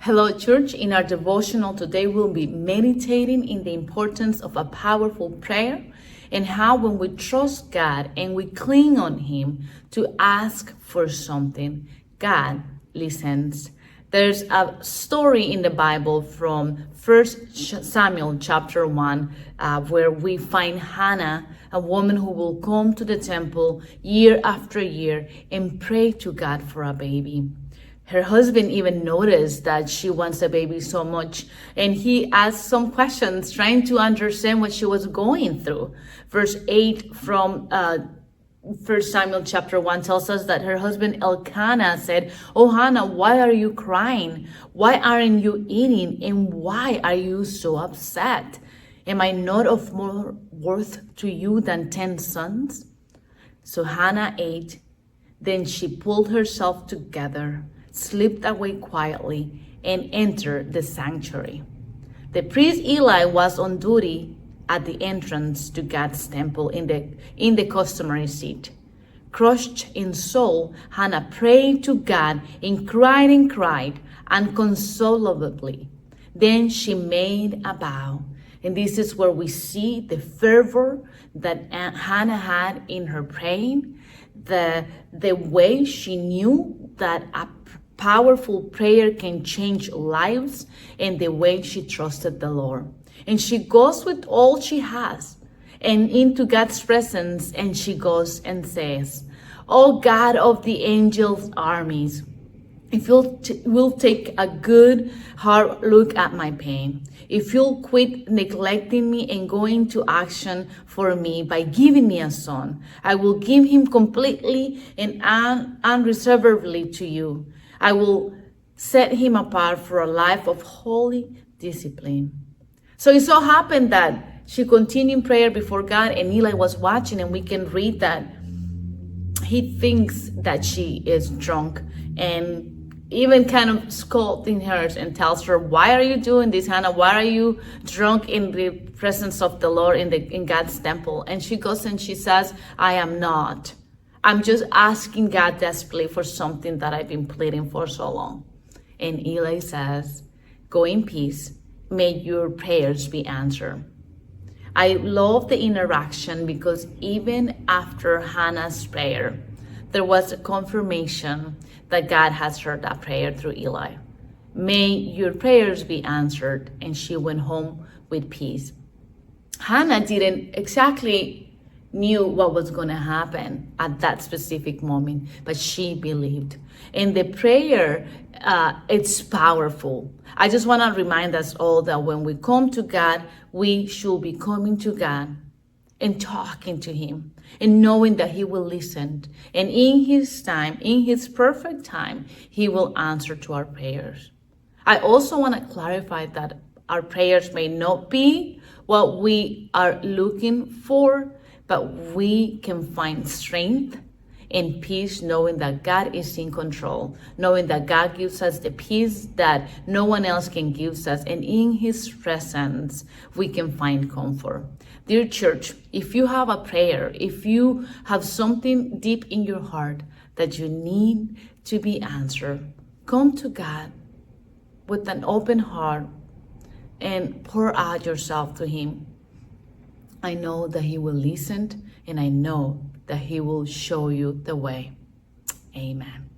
Hello, church. In our devotional today, we'll be meditating in the importance of a powerful prayer and how when we trust God and we cling on Him to ask for something, God listens. There's a story in the Bible from 1 Samuel chapter 1 where we find Hannah, a woman who will come to the temple year after year and pray to God for a baby. Her husband even noticed that she wants a baby so much, and he asked some questions trying to understand what she was going through. Verse 8 from 1 Samuel chapter 1 tells us that her husband Elkanah said, "Oh Hannah, why are you crying? Why aren't you eating? And why are you so upset? Am I not of more worth to you than 10 sons?" So Hannah ate. Then she pulled herself together, slipped away quietly, and entered the sanctuary. The priest Eli was on duty at the entrance to God's temple in the customary seat. Crushed in soul, Hannah prayed to God and cried unconsolably. Then she made a vow. And this is where we see the fervor that Hannah had in her praying, the way she knew that a powerful prayer can change lives, and the way she trusted the Lord. And she goes with all she has and into God's presence, and she goes and says, "Oh God of the angels' armies, if you'll will take a good hard look at my pain, if you'll quit neglecting me and go into action for me by giving me a son, I will give him completely and unreservedly to you. I will set him apart for a life of holy discipline." So it so happened that she continued prayer before God, and Eli was watching, and we can read that he thinks that she is drunk and even kind of scolding her and tells her, "Why are you doing this, Hannah? Why are you drunk in the presence of the Lord in God's temple?" And she goes and she says, "I am not. I'm just asking God desperately for something that I've been pleading for so long." And Eli says, "Go in peace. May your prayers be answered." I love the interaction because even after Hannah's prayer, there was a confirmation that God has heard that prayer through Eli. May your prayers be answered. And she went home with peace. Hannah didn't exactly knew what was going to happen at that specific moment, but she believed. And the prayer, it's powerful. I just want to remind us all that when we come to God, we should be coming to God and talking to Him and knowing that He will listen. And in His time, in His perfect time, He will answer to our prayers. I also want to clarify that our prayers may not be what we are looking for, but we can find strength and peace knowing that God is in control, knowing that God gives us the peace that no one else can give us, and in His presence we can find comfort. Dear church, if you have a prayer, if you have something deep in your heart that you need to be answered, come to God with an open heart and pour out yourself to Him. I know that He will listen, and I know that He will show you the way. Amen.